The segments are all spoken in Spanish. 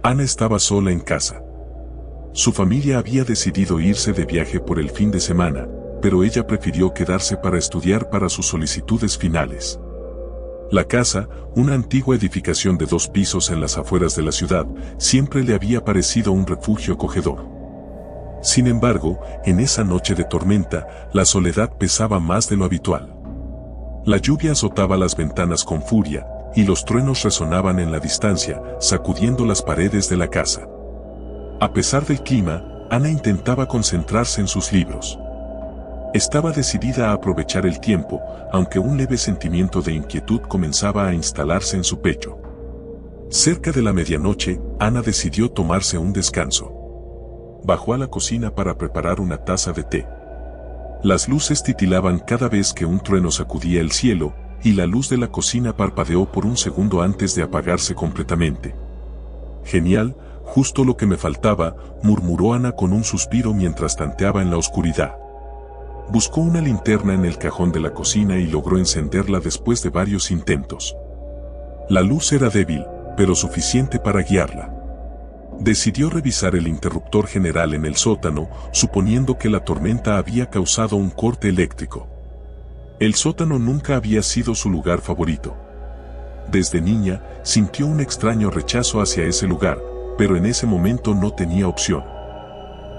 Ana estaba sola en casa. Su familia había decidido irse de viaje por el fin de semana, pero ella prefirió quedarse para estudiar para sus solicitudes finales. La casa, una antigua edificación de 2 pisos en las afueras de la ciudad, siempre le había parecido un refugio acogedor. Sin embargo, en esa noche de tormenta, la soledad pesaba más de lo habitual. La lluvia azotaba las ventanas con furia, y los truenos resonaban en la distancia, sacudiendo las paredes de la casa. A pesar del clima, Ana intentaba concentrarse en sus libros. Estaba decidida a aprovechar el tiempo, aunque un leve sentimiento de inquietud comenzaba a instalarse en su pecho. Cerca de la medianoche, Ana decidió tomarse un descanso. Bajó a la cocina para preparar una taza de té. Las luces titilaban cada vez que un trueno sacudía el cielo, y la luz de la cocina parpadeó por un segundo antes de apagarse completamente. Genial, justo lo que me faltaba, murmuró Ana con un suspiro mientras tanteaba en la oscuridad. Buscó una linterna en el cajón de la cocina y logró encenderla después de varios intentos. La luz era débil, pero suficiente para guiarla. Decidió revisar el interruptor general en el sótano, suponiendo que la tormenta había causado un corte eléctrico. El sótano nunca había sido su lugar favorito. Desde niña, sintió un extraño rechazo hacia ese lugar, pero en ese momento no tenía opción.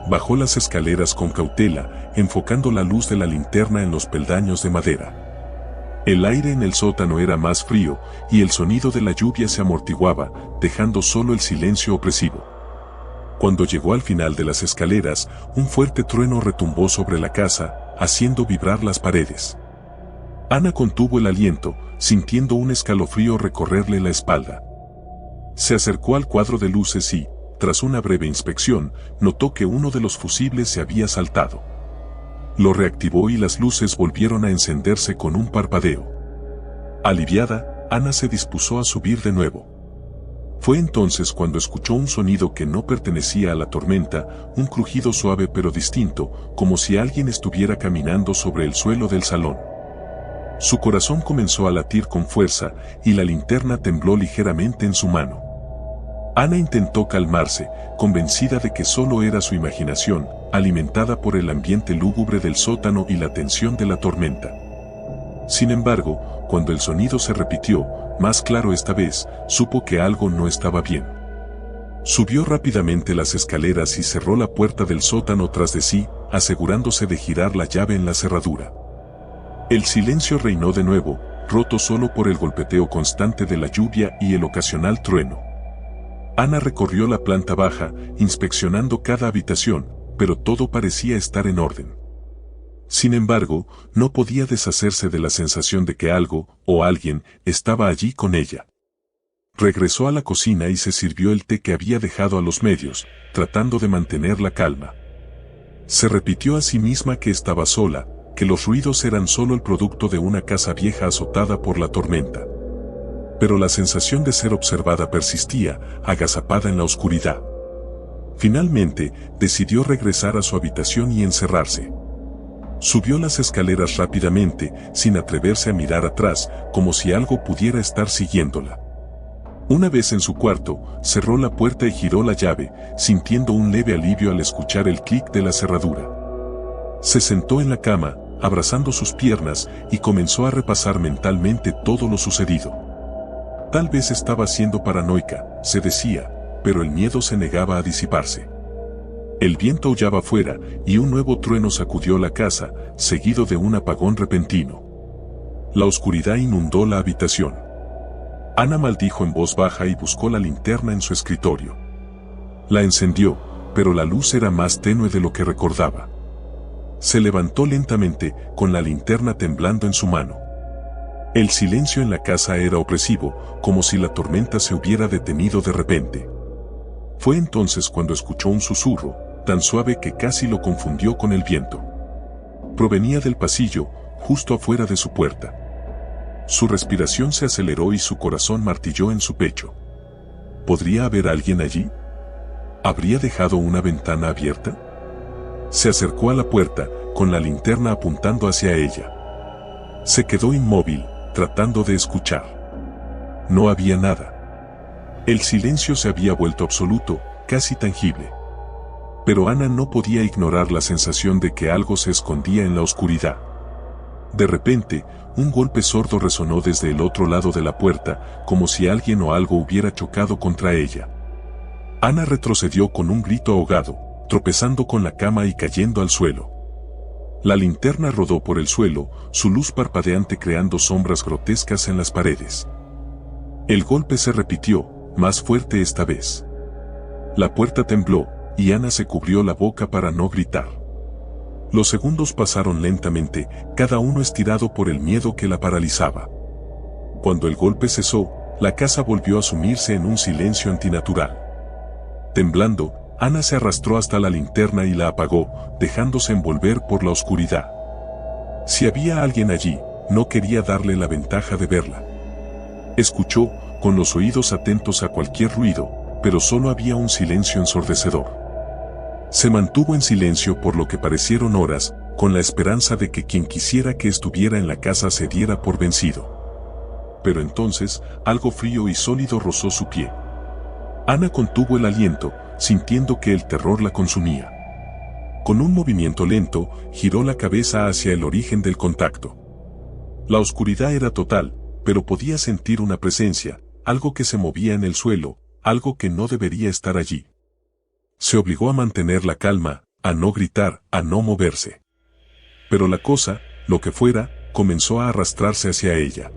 Bajó las escaleras con cautela, enfocando la luz de la linterna en los peldaños de madera. El aire en el sótano era más frío, y el sonido de la lluvia se amortiguaba, dejando solo el silencio opresivo. Cuando llegó al final de las escaleras, un fuerte trueno retumbó sobre la casa, haciendo vibrar las paredes. Ana contuvo el aliento, sintiendo un escalofrío recorrerle la espalda. Se acercó al cuadro de luces y, tras una breve inspección, notó que uno de los fusibles se había saltado. Lo reactivó y las luces volvieron a encenderse con un parpadeo. Aliviada, Ana se dispuso a subir de nuevo. Fue entonces cuando escuchó un sonido que no pertenecía a la tormenta, un crujido suave pero distinto, como si alguien estuviera caminando sobre el suelo del salón. Su corazón comenzó a latir con fuerza, y la linterna tembló ligeramente en su mano. Ana intentó calmarse, convencida de que solo era su imaginación, alimentada por el ambiente lúgubre del sótano y la tensión de la tormenta. Sin embargo, cuando el sonido se repitió, más claro esta vez, supo que algo no estaba bien. Subió rápidamente las escaleras y cerró la puerta del sótano tras de sí, asegurándose de girar la llave en la cerradura. El silencio reinó de nuevo, roto solo por el golpeteo constante de la lluvia y el ocasional trueno. Ana recorrió la planta baja, inspeccionando cada habitación, pero todo parecía estar en orden. Sin embargo, no podía deshacerse de la sensación de que algo, o alguien, estaba allí con ella. Regresó a la cocina y se sirvió el té que había dejado a los medios, tratando de mantener la calma. Se repitió a sí misma que estaba sola, que los ruidos eran solo el producto de una casa vieja azotada por la tormenta. Pero la sensación de ser observada persistía, agazapada en la oscuridad. Finalmente, decidió regresar a su habitación y encerrarse. Subió las escaleras rápidamente, sin atreverse a mirar atrás, como si algo pudiera estar siguiéndola. Una vez en su cuarto, cerró la puerta y giró la llave, sintiendo un leve alivio al escuchar el clic de la cerradura. Se sentó en la cama, abrazando sus piernas, y comenzó a repasar mentalmente todo lo sucedido. Tal vez estaba siendo paranoica, se decía, pero el miedo se negaba a disiparse. El viento aullaba afuera, y un nuevo trueno sacudió la casa, seguido de un apagón repentino. La oscuridad inundó la habitación. Ana maldijo en voz baja y buscó la linterna en su escritorio. La encendió, pero la luz era más tenue de lo que recordaba. Se levantó lentamente, con la linterna temblando en su mano. El silencio en la casa era opresivo, como si la tormenta se hubiera detenido de repente. Fue entonces cuando escuchó un susurro, tan suave que casi lo confundió con el viento. Provenía del pasillo, justo afuera de su puerta. Su respiración se aceleró y su corazón martilló en su pecho. ¿Podría haber alguien allí? ¿Habría dejado una ventana abierta? Se acercó a la puerta, con la linterna apuntando hacia ella. Se quedó inmóvil, tratando de escuchar. No había nada. El silencio se había vuelto absoluto, casi tangible. Pero Ana no podía ignorar la sensación de que algo se escondía en la oscuridad. De repente, un golpe sordo resonó desde el otro lado de la puerta, como si alguien o algo hubiera chocado contra ella. Ana retrocedió con un grito ahogado, tropezando con la cama y cayendo al suelo. La linterna rodó por el suelo, su luz parpadeante creando sombras grotescas en las paredes. El golpe se repitió, más fuerte esta vez. La puerta tembló, y Ana se cubrió la boca para no gritar. Los segundos pasaron lentamente, cada uno estirado por el miedo que la paralizaba. Cuando el golpe cesó, la casa volvió a sumirse en un silencio antinatural. Temblando, Ana se arrastró hasta la linterna y la apagó, dejándose envolver por la oscuridad. Si había alguien allí, no quería darle la ventaja de verla. Escuchó, con los oídos atentos a cualquier ruido, pero solo había un silencio ensordecedor. Se mantuvo en silencio por lo que parecieron horas, con la esperanza de que quien quisiera que estuviera en la casa se diera por vencido. Pero entonces, algo frío y sólido rozó su pie. Ana contuvo el aliento, sintiendo que el terror la consumía. Con un movimiento lento, giró la cabeza hacia el origen del contacto. La oscuridad era total, pero podía sentir una presencia, algo que se movía en el suelo, algo que no debería estar allí. Se obligó a mantener la calma, a no gritar, a no moverse. Pero la cosa, lo que fuera, comenzó a arrastrarse hacia ella.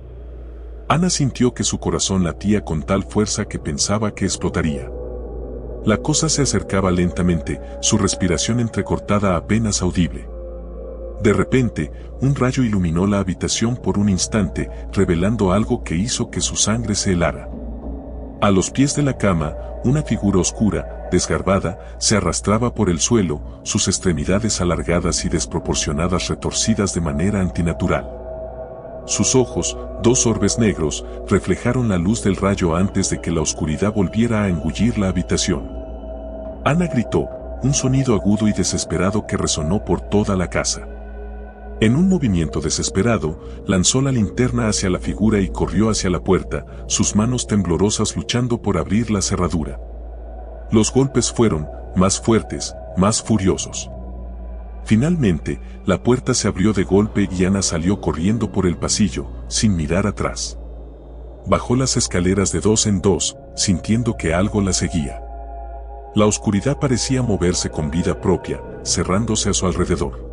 Ana sintió que su corazón latía con tal fuerza que pensaba que explotaría. La cosa se acercaba lentamente, su respiración entrecortada apenas audible. De repente, un rayo iluminó la habitación por un instante, revelando algo que hizo que su sangre se helara. A los pies de la cama, una figura oscura, desgarbada, se arrastraba por el suelo, sus extremidades alargadas y desproporcionadas retorcidas de manera antinatural. Sus ojos, dos orbes negros, reflejaron la luz del rayo antes de que la oscuridad volviera a engullir la habitación. Ana gritó, un sonido agudo y desesperado que resonó por toda la casa. En un movimiento desesperado, lanzó la linterna hacia la figura y corrió hacia la puerta, sus manos temblorosas luchando por abrir la cerradura. Los golpes fueron, más fuertes, más furiosos. Finalmente, la puerta se abrió de golpe y Ana salió corriendo por el pasillo, sin mirar atrás. Bajó las escaleras de dos en dos, sintiendo que algo la seguía. La oscuridad parecía moverse con vida propia, cerrándose a su alrededor.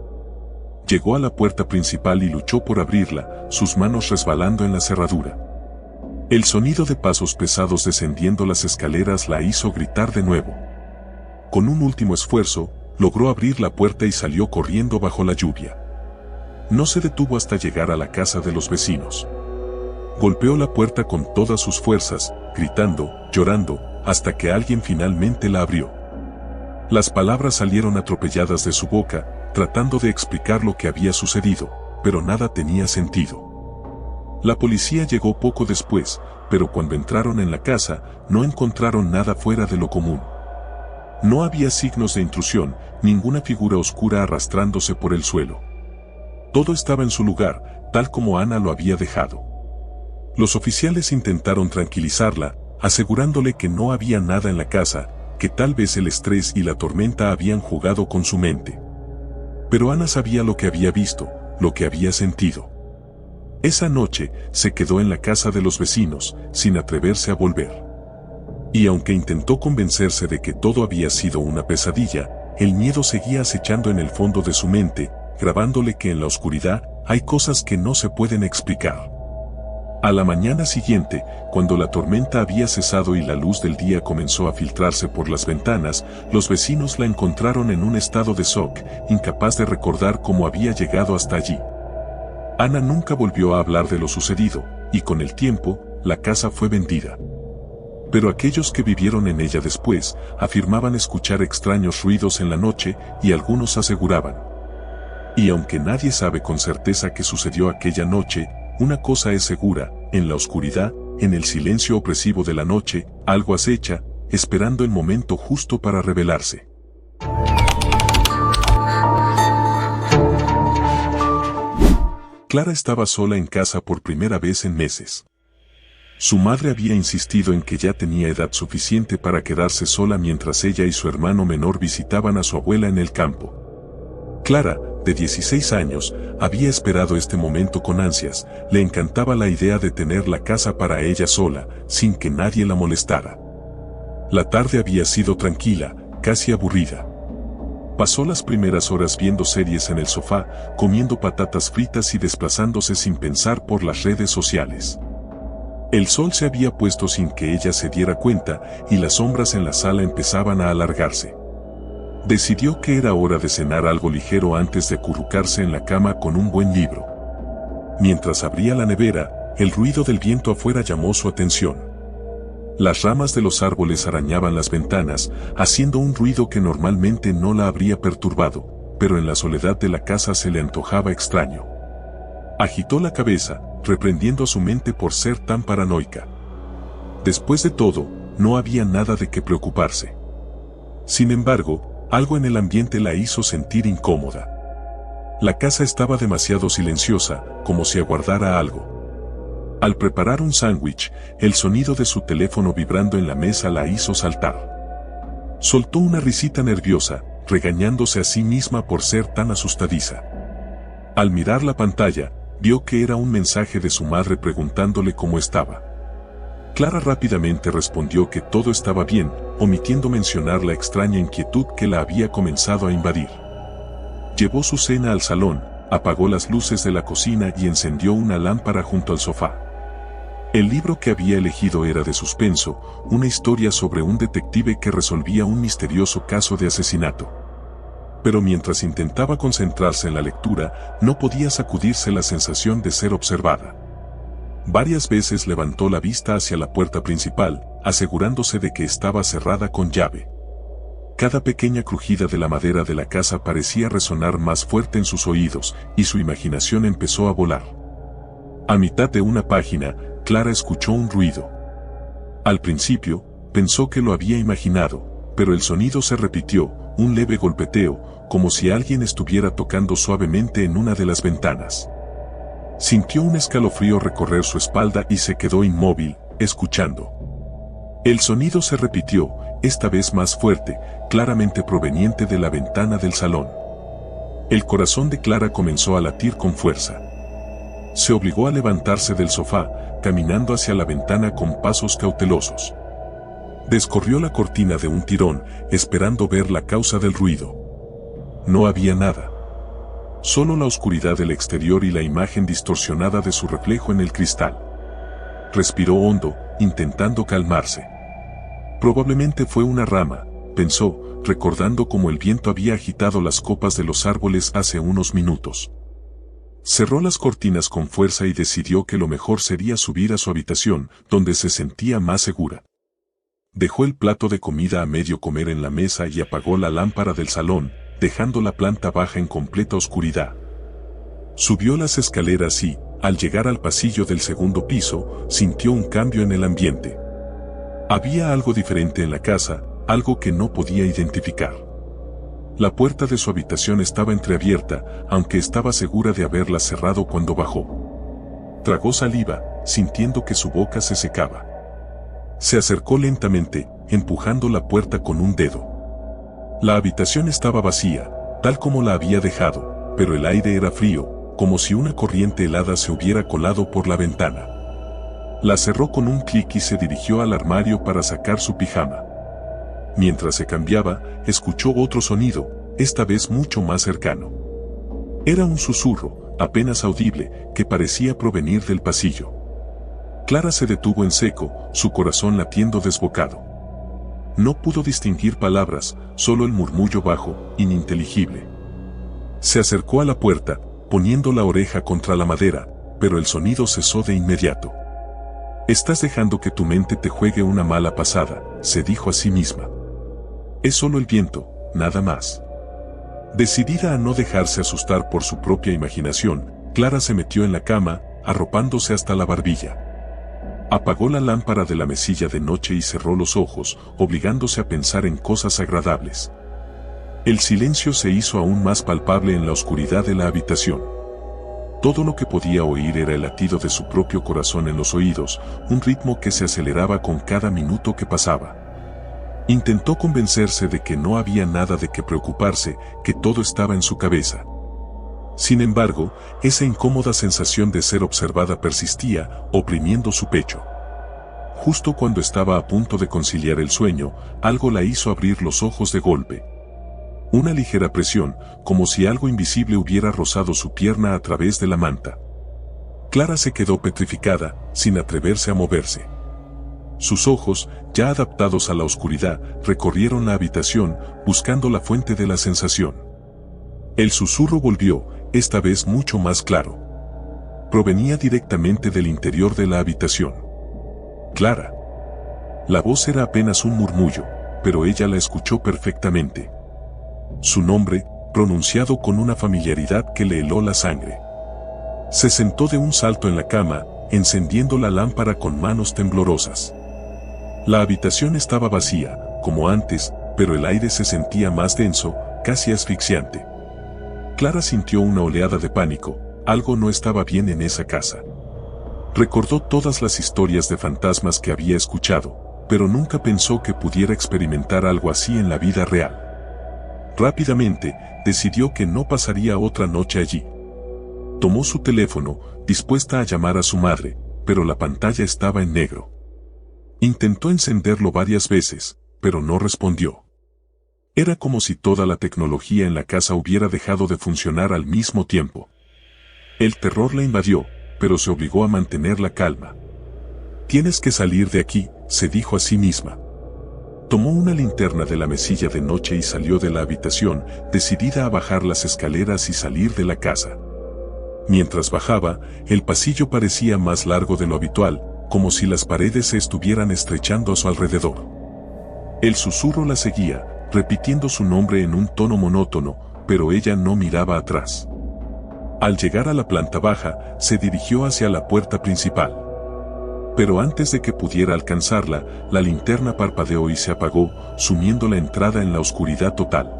Llegó a la puerta principal y luchó por abrirla, sus manos resbalando en la cerradura. El sonido de pasos pesados descendiendo las escaleras la hizo gritar de nuevo. Con un último esfuerzo, logró abrir la puerta y salió corriendo bajo la lluvia. No se detuvo hasta llegar a la casa de los vecinos. Golpeó la puerta con todas sus fuerzas, gritando, llorando, hasta que alguien finalmente la abrió. Las palabras salieron atropelladas de su boca, tratando de explicar lo que había sucedido, pero nada tenía sentido. La policía llegó poco después, pero cuando entraron en la casa, no encontraron nada fuera de lo común. No había signos de intrusión, ninguna figura oscura arrastrándose por el suelo. Todo estaba en su lugar, tal como Ana lo había dejado. Los oficiales intentaron tranquilizarla, asegurándole que no había nada en la casa, que tal vez el estrés y la tormenta habían jugado con su mente. Pero Ana sabía lo que había visto, lo que había sentido. Esa noche, se quedó en la casa de los vecinos, sin atreverse a volver. Y aunque intentó convencerse de que todo había sido una pesadilla, el miedo seguía acechando en el fondo de su mente, grabándole que en la oscuridad hay cosas que no se pueden explicar. A la mañana siguiente, cuando la tormenta había cesado y la luz del día comenzó a filtrarse por las ventanas, los vecinos la encontraron en un estado de shock, incapaz de recordar cómo había llegado hasta allí. Ana nunca volvió a hablar de lo sucedido, y con el tiempo, la casa fue vendida. Pero aquellos que vivieron en ella después, afirmaban escuchar extraños ruidos en la noche, y algunos aseguraban. Y aunque nadie sabe con certeza qué sucedió aquella noche, una cosa es segura, en la oscuridad, en el silencio opresivo de la noche, algo acecha, esperando el momento justo para revelarse. Clara estaba sola en casa por primera vez en meses. Su madre había insistido en que ya tenía edad suficiente para quedarse sola mientras ella y su hermano menor visitaban a su abuela en el campo. Clara, de 16 años, había esperado este momento con ansias. Le encantaba la idea de tener la casa para ella sola, sin que nadie la molestara. La tarde había sido tranquila, casi aburrida. Pasó las primeras horas viendo series en el sofá, comiendo patatas fritas y desplazándose sin pensar por las redes sociales. El sol se había puesto sin que ella se diera cuenta, y las sombras en la sala empezaban a alargarse. Decidió que era hora de cenar algo ligero antes de acurrucarse en la cama con un buen libro. Mientras abría la nevera, el ruido del viento afuera llamó su atención. Las ramas de los árboles arañaban las ventanas, haciendo un ruido que normalmente no la habría perturbado, pero en la soledad de la casa se le antojaba extraño. Agitó la cabeza, reprendiendo a su mente por ser tan paranoica. Después de todo, no había nada de qué preocuparse. Sin embargo, algo en el ambiente la hizo sentir incómoda. La casa estaba demasiado silenciosa, como si aguardara algo. Al preparar un sándwich, el sonido de su teléfono vibrando en la mesa la hizo saltar. Soltó una risita nerviosa, regañándose a sí misma por ser tan asustadiza. Al mirar la pantalla, vio que era un mensaje de su madre preguntándole cómo estaba. Clara rápidamente respondió que todo estaba bien, omitiendo mencionar la extraña inquietud que la había comenzado a invadir. Llevó su cena al salón, apagó las luces de la cocina y encendió una lámpara junto al sofá. El libro que había elegido era de suspenso, una historia sobre un detective que resolvía un misterioso caso de asesinato. Pero mientras intentaba concentrarse en la lectura, no podía sacudirse la sensación de ser observada. Varias veces levantó la vista hacia la puerta principal, asegurándose de que estaba cerrada con llave. Cada pequeña crujida de la madera de la casa parecía resonar más fuerte en sus oídos, y su imaginación empezó a volar. A mitad de una página, Clara escuchó un ruido. Al principio, pensó que lo había imaginado, pero el sonido se repitió, un leve golpeteo, como si alguien estuviera tocando suavemente en una de las ventanas. Sintió un escalofrío recorrer su espalda y se quedó inmóvil, escuchando. El sonido se repitió, esta vez más fuerte, claramente proveniente de la ventana del salón. El corazón de Clara comenzó a latir con fuerza. Se obligó a levantarse del sofá, caminando hacia la ventana con pasos cautelosos. Descorrió la cortina de un tirón, esperando ver la causa del ruido. No había nada. Solo la oscuridad del exterior y la imagen distorsionada de su reflejo en el cristal. Respiró hondo, intentando calmarse. Probablemente fue una rama, pensó, recordando cómo el viento había agitado las copas de los árboles hace unos minutos. Cerró las cortinas con fuerza y decidió que lo mejor sería subir a su habitación, donde se sentía más segura. Dejó el plato de comida a medio comer en la mesa y apagó la lámpara del salón, dejando la planta baja en completa oscuridad. Subió las escaleras y, al llegar al pasillo del segundo piso, sintió un cambio en el ambiente. Había algo diferente en la casa, algo que no podía identificar. La puerta de su habitación estaba entreabierta, aunque estaba segura de haberla cerrado cuando bajó. Tragó saliva, sintiendo que su boca se secaba. Se acercó lentamente, empujando la puerta con un dedo. La habitación estaba vacía, tal como la había dejado, pero el aire era frío, como si una corriente helada se hubiera colado por la ventana. La cerró con un clic y se dirigió al armario para sacar su pijama. Mientras se cambiaba, escuchó otro sonido, esta vez mucho más cercano. Era un susurro, apenas audible, que parecía provenir del pasillo. Clara se detuvo en seco, su corazón latiendo desbocado. No pudo distinguir palabras, solo el murmullo bajo, ininteligible. Se acercó a la puerta, poniendo la oreja contra la madera, pero el sonido cesó de inmediato. «Estás dejando que tu mente te juegue una mala pasada», se dijo a sí misma. «Es solo el viento, nada más». Decidida a no dejarse asustar por su propia imaginación, Clara se metió en la cama, arropándose hasta la barbilla. Apagó la lámpara de la mesilla de noche y cerró los ojos, obligándose a pensar en cosas agradables. El silencio se hizo aún más palpable en la oscuridad de la habitación. Todo lo que podía oír era el latido de su propio corazón en los oídos, un ritmo que se aceleraba con cada minuto que pasaba. Intentó convencerse de que no había nada de qué preocuparse, que todo estaba en su cabeza. Sin embargo, esa incómoda sensación de ser observada persistía, oprimiendo su pecho. Justo cuando estaba a punto de conciliar el sueño, algo la hizo abrir los ojos de golpe. Una ligera presión, como si algo invisible hubiera rozado su pierna a través de la manta. Clara se quedó petrificada, sin atreverse a moverse. Sus ojos, ya adaptados a la oscuridad, recorrieron la habitación, buscando la fuente de la sensación. El susurro volvió, esta vez mucho más claro. Provenía directamente del interior de la habitación. Clara. La voz era apenas un murmullo, pero ella la escuchó perfectamente. Su nombre, pronunciado con una familiaridad que le heló la sangre. Se sentó de un salto en la cama, encendiendo la lámpara con manos temblorosas. La habitación estaba vacía, como antes, pero el aire se sentía más denso, casi asfixiante. Clara sintió una oleada de pánico, algo no estaba bien en esa casa. Recordó todas las historias de fantasmas que había escuchado, pero nunca pensó que pudiera experimentar algo así en la vida real. Rápidamente, decidió que no pasaría otra noche allí. Tomó su teléfono, dispuesta a llamar a su madre, pero la pantalla estaba en negro. Intentó encenderlo varias veces, pero no respondió. Era como si toda la tecnología en la casa hubiera dejado de funcionar al mismo tiempo. El terror la invadió, pero se obligó a mantener la calma. «Tienes que salir de aquí», se dijo a sí misma. Tomó una linterna de la mesilla de noche y salió de la habitación, decidida a bajar las escaleras y salir de la casa. Mientras bajaba, el pasillo parecía más largo de lo habitual, como si las paredes se estuvieran estrechando a su alrededor. El susurro la seguía, repitiendo su nombre en un tono monótono, pero ella no miraba atrás. Al llegar a la planta baja, se dirigió hacia la puerta principal. Pero antes de que pudiera alcanzarla, la linterna parpadeó y se apagó, sumiendo la entrada en la oscuridad total.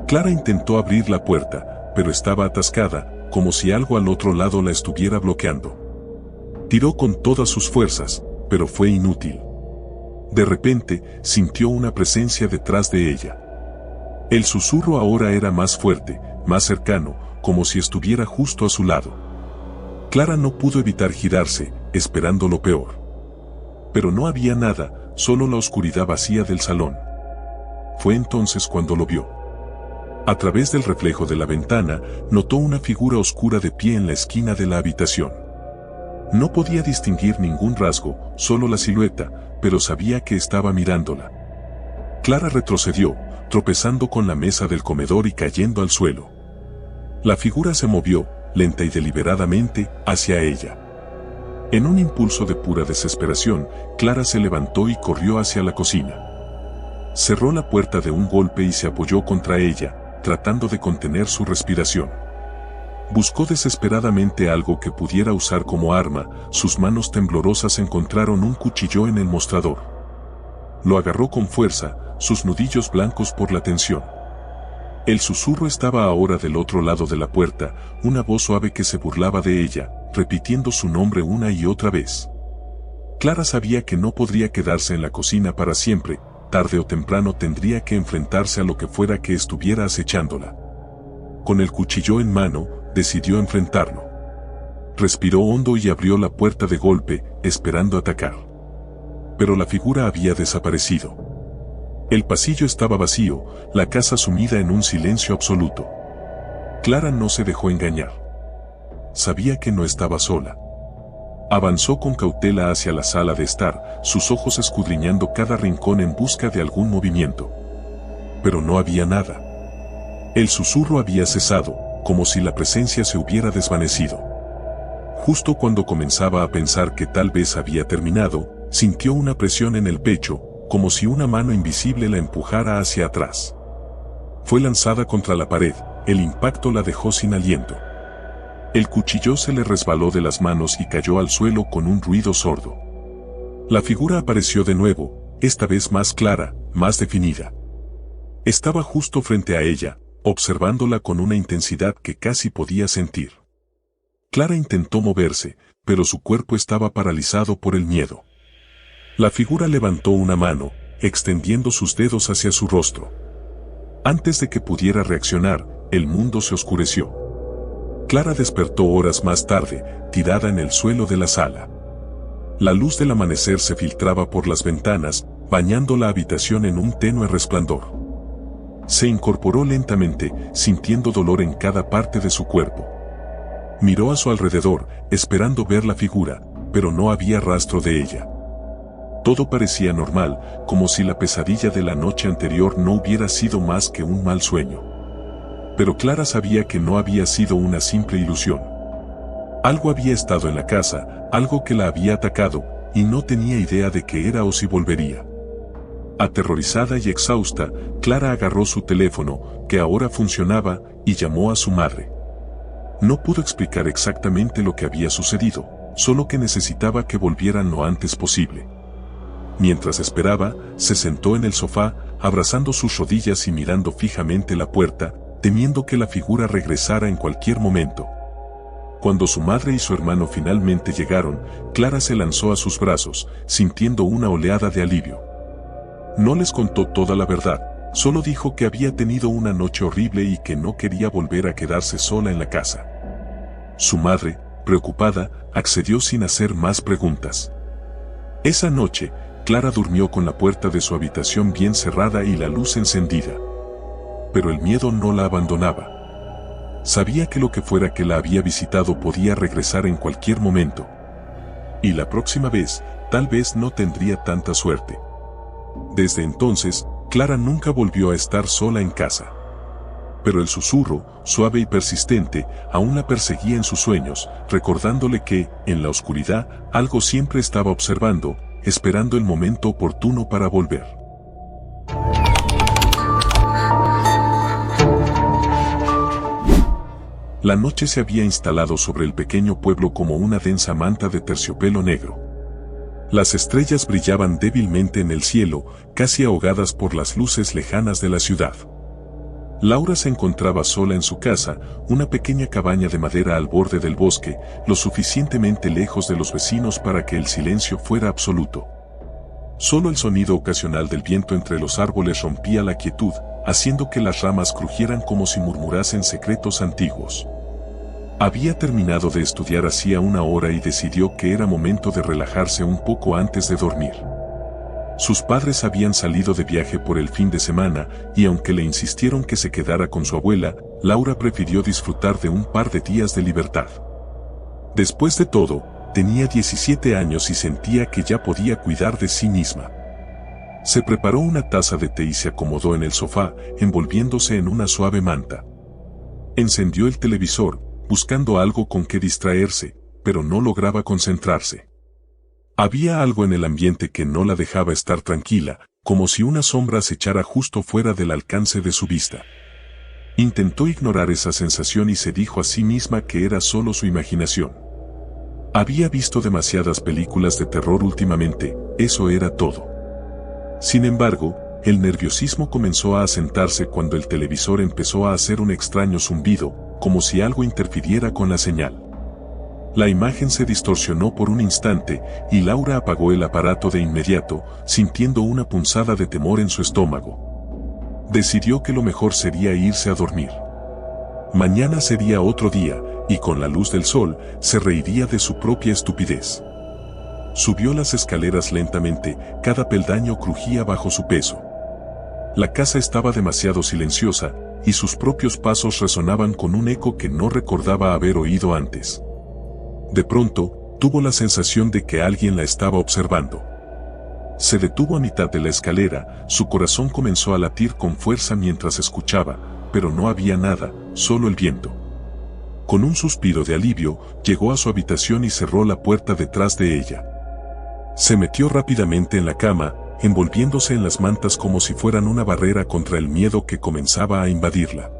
Clara intentó abrir la puerta, pero estaba atascada, como si algo al otro lado la estuviera bloqueando. Tiró con todas sus fuerzas, pero fue inútil. De repente, sintió una presencia detrás de ella. El susurro ahora era más fuerte, más cercano, como si estuviera justo a su lado. Clara no pudo evitar girarse, esperando lo peor. Pero no había nada, solo la oscuridad vacía del salón. Fue entonces cuando lo vio. A través del reflejo de la ventana, notó una figura oscura de pie en la esquina de la habitación. No podía distinguir ningún rasgo, solo la silueta, pero sabía que estaba mirándola. Clara retrocedió, tropezando con la mesa del comedor y cayendo al suelo. La figura se movió, lenta y deliberadamente, hacia ella. En un impulso de pura desesperación, Clara se levantó y corrió hacia la cocina. Cerró la puerta de un golpe y se apoyó contra ella, tratando de contener su respiración. Buscó desesperadamente algo que pudiera usar como arma, sus manos temblorosas encontraron un cuchillo en el mostrador. Lo agarró con fuerza, sus nudillos blancos por la tensión. El susurro estaba ahora del otro lado de la puerta, una voz suave que se burlaba de ella, repitiendo su nombre una y otra vez. Clara sabía que no podría quedarse en la cocina para siempre, tarde o temprano tendría que enfrentarse a lo que fuera que estuviera acechándola. Con el cuchillo en mano, decidió enfrentarlo. Respiró hondo y abrió la puerta de golpe, esperando atacar. Pero la figura había desaparecido. El pasillo estaba vacío, la casa sumida en un silencio absoluto. Clara no se dejó engañar. Sabía que no estaba sola. Avanzó con cautela hacia la sala de estar, sus ojos escudriñando cada rincón en busca de algún movimiento. Pero no había nada. El susurro había cesado, como si la presencia se hubiera desvanecido. Justo cuando comenzaba a pensar que tal vez había terminado, sintió una presión en el pecho, como si una mano invisible la empujara hacia atrás. Fue lanzada contra la pared, el impacto la dejó sin aliento. El cuchillo se le resbaló de las manos y cayó al suelo con un ruido sordo. La figura apareció de nuevo, esta vez más clara, más definida. Estaba justo frente a ella, observándola con una intensidad que casi podía sentir. Clara intentó moverse, pero su cuerpo estaba paralizado por el miedo. La figura levantó una mano, extendiendo sus dedos hacia su rostro. Antes de que pudiera reaccionar, el mundo se oscureció. Clara despertó horas más tarde, tirada en el suelo de la sala. La luz del amanecer se filtraba por las ventanas, bañando la habitación en un tenue resplandor. Se incorporó lentamente, sintiendo dolor en cada parte de su cuerpo. Miró a su alrededor, esperando ver la figura, pero no había rastro de ella. Todo parecía normal, como si la pesadilla de la noche anterior no hubiera sido más que un mal sueño. Pero Clara sabía que no había sido una simple ilusión. Algo había estado en la casa, algo que la había atacado, y no tenía idea de qué era o si volvería. Aterrorizada y exhausta, Clara agarró su teléfono, que ahora funcionaba, y llamó a su madre. No pudo explicar exactamente lo que había sucedido, solo que necesitaba que volvieran lo antes posible. Mientras esperaba, se sentó en el sofá, abrazando sus rodillas y mirando fijamente la puerta, temiendo que la figura regresara en cualquier momento. Cuando su madre y su hermano finalmente llegaron, Clara se lanzó a sus brazos, sintiendo una oleada de alivio. No les contó toda la verdad, solo dijo que había tenido una noche horrible y que no quería volver a quedarse sola en la casa. Su madre, preocupada, accedió sin hacer más preguntas. Esa noche, Clara durmió con la puerta de su habitación bien cerrada y la luz encendida. Pero el miedo no la abandonaba. Sabía que lo que fuera que la había visitado podía regresar en cualquier momento. Y la próxima vez, tal vez no tendría tanta suerte. Desde entonces, Clara nunca volvió a estar sola en casa. Pero el susurro, suave y persistente, aún la perseguía en sus sueños, recordándole que, en la oscuridad, algo siempre estaba observando, esperando el momento oportuno para volver. La noche se había instalado sobre el pequeño pueblo como una densa manta de terciopelo negro. Las estrellas brillaban débilmente en el cielo, casi ahogadas por las luces lejanas de la ciudad. Laura se encontraba sola en su casa, una pequeña cabaña de madera al borde del bosque, lo suficientemente lejos de los vecinos para que el silencio fuera absoluto. Solo el sonido ocasional del viento entre los árboles rompía la quietud, haciendo que las ramas crujieran como si murmurasen secretos antiguos. Había terminado de estudiar hacía una hora y decidió que era momento de relajarse un poco antes de dormir. Sus padres habían salido de viaje por el fin de semana, y aunque le insistieron que se quedara con su abuela, Laura prefirió disfrutar de un par de días de libertad. Después de todo, tenía 17 años y sentía que ya podía cuidar de sí misma. Se preparó una taza de té y se acomodó en el sofá, envolviéndose en una suave manta. Encendió el televisor, buscando algo con que distraerse, pero no lograba concentrarse. Había algo en el ambiente que no la dejaba estar tranquila, como si una sombra se echara justo fuera del alcance de su vista. Intentó ignorar esa sensación y se dijo a sí misma que era solo su imaginación. Había visto demasiadas películas de terror últimamente, eso era todo. Sin embargo, el nerviosismo comenzó a asentarse cuando el televisor empezó a hacer un extraño zumbido, como si algo interfiriera con la señal. La imagen se distorsionó por un instante, y Laura apagó el aparato de inmediato, sintiendo una punzada de temor en su estómago. Decidió que lo mejor sería irse a dormir. Mañana sería otro día, y con la luz del sol, se reiría de su propia estupidez. Subió las escaleras lentamente, cada peldaño crujía bajo su peso. La casa estaba demasiado silenciosa, y sus propios pasos resonaban con un eco que no recordaba haber oído antes. De pronto, tuvo la sensación de que alguien la estaba observando. Se detuvo a mitad de la escalera, su corazón comenzó a latir con fuerza mientras escuchaba, pero no había nada, solo el viento. Con un suspiro de alivio, llegó a su habitación y cerró la puerta detrás de ella. Se metió rápidamente en la cama, envolviéndose en las mantas como si fueran una barrera contra el miedo que comenzaba a invadirla.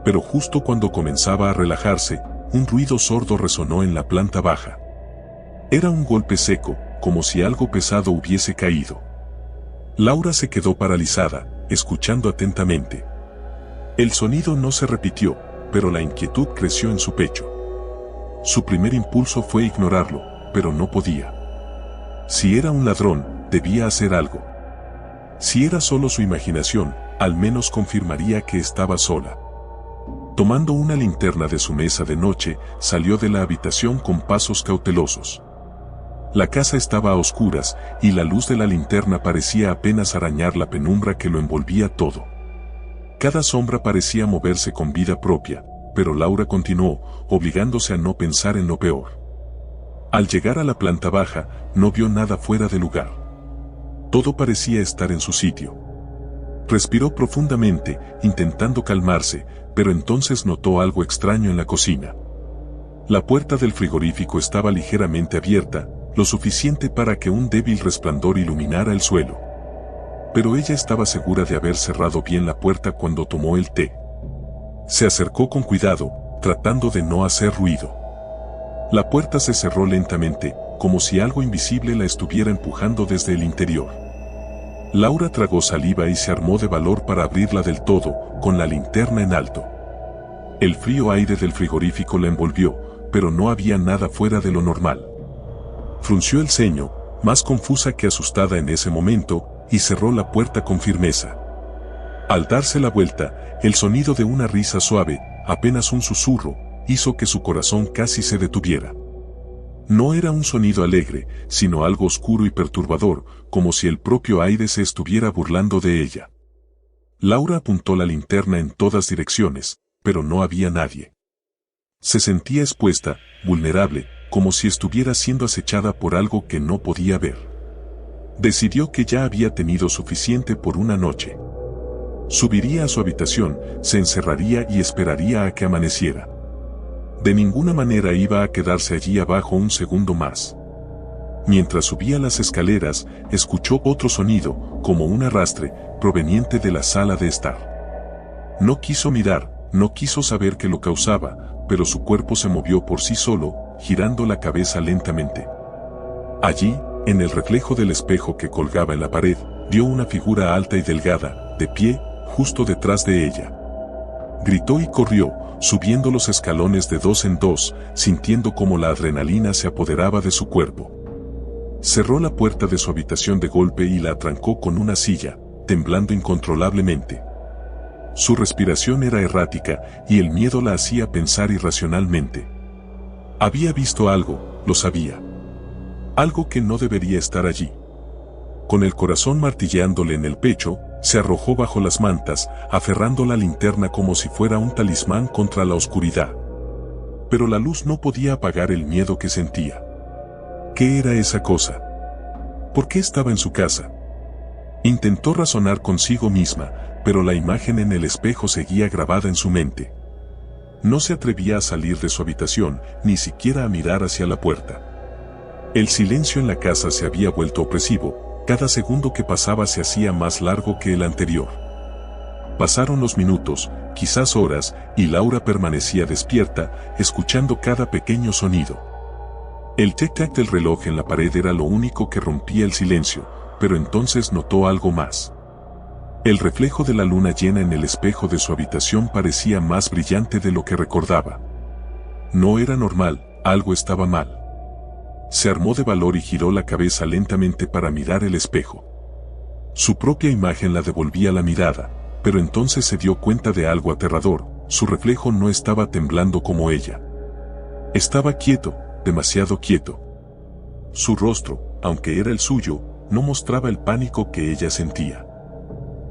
Pero justo cuando comenzaba a relajarse, un ruido sordo resonó en la planta baja. Era un golpe seco, como si algo pesado hubiese caído. Laura se quedó paralizada, escuchando atentamente. El sonido no se repitió, pero la inquietud creció en su pecho. Su primer impulso fue ignorarlo, pero no podía. Si era un ladrón, debía hacer algo. Si era solo su imaginación, al menos confirmaría que estaba sola. Tomando una linterna de su mesa de noche, salió de la habitación con pasos cautelosos. La casa estaba a oscuras, y la luz de la linterna parecía apenas arañar la penumbra que lo envolvía todo. Cada sombra parecía moverse con vida propia, pero Laura continuó, obligándose a no pensar en lo peor. Al llegar a la planta baja, no vio nada fuera de lugar. Todo parecía estar en su sitio. Respiró profundamente, intentando calmarse, pero entonces notó algo extraño en la cocina. La puerta del frigorífico estaba ligeramente abierta, lo suficiente para que un débil resplandor iluminara el suelo. Pero ella estaba segura de haber cerrado bien la puerta cuando tomó el té. Se acercó con cuidado, tratando de no hacer ruido. La puerta se cerró lentamente, como si algo invisible la estuviera empujando desde el interior. Laura tragó saliva y se armó de valor para abrirla del todo, con la linterna en alto. El frío aire del frigorífico la envolvió, pero no había nada fuera de lo normal. Frunció el ceño, más confusa que asustada en ese momento, y cerró la puerta con firmeza. Al darse la vuelta, el sonido de una risa suave, apenas un susurro, hizo que su corazón casi se detuviera. No era un sonido alegre, sino algo oscuro y perturbador, como si el propio aire se estuviera burlando de ella. Laura apuntó la linterna en todas direcciones, pero no había nadie. Se sentía expuesta, vulnerable, como si estuviera siendo acechada por algo que no podía ver. Decidió que ya había tenido suficiente por una noche. Subiría a su habitación, se encerraría y esperaría a que amaneciera. De ninguna manera iba a quedarse allí abajo un segundo más. Mientras subía las escaleras, escuchó otro sonido, como un arrastre, proveniente de la sala de estar. No quiso mirar, no quiso saber qué lo causaba, pero su cuerpo se movió por sí solo, girando la cabeza lentamente. Allí, en el reflejo del espejo que colgaba en la pared, vio una figura alta y delgada, de pie, justo detrás de ella. Gritó y corrió, subiendo los escalones de dos en dos, sintiendo cómo la adrenalina se apoderaba de su cuerpo. Cerró la puerta de su habitación de golpe y la atrancó con una silla, temblando incontrolablemente. Su respiración era errática, y el miedo la hacía pensar irracionalmente. Había visto algo, lo sabía. Algo que no debería estar allí. Con el corazón martilleándole en el pecho, se arrojó bajo las mantas, aferrando la linterna como si fuera un talismán contra la oscuridad. Pero la luz no podía apagar el miedo que sentía. ¿Qué era esa cosa? ¿Por qué estaba en su casa? Intentó razonar consigo misma, pero la imagen en el espejo seguía grabada en su mente. No se atrevía a salir de su habitación, ni siquiera a mirar hacia la puerta. El silencio en la casa se había vuelto opresivo, cada segundo que pasaba se hacía más largo que el anterior. Pasaron los minutos, quizás horas, y Laura permanecía despierta, escuchando cada pequeño sonido. El tic-tac del reloj en la pared era lo único que rompía el silencio, pero entonces notó algo más. El reflejo de la luna llena en el espejo de su habitación parecía más brillante de lo que recordaba. No era normal, algo estaba mal. Se armó de valor y giró la cabeza lentamente para mirar el espejo. Su propia imagen la devolvía la mirada, pero entonces se dio cuenta de algo aterrador: su reflejo no estaba temblando como ella. Estaba quieto, demasiado quieto. Su rostro, aunque era el suyo, no mostraba el pánico que ella sentía.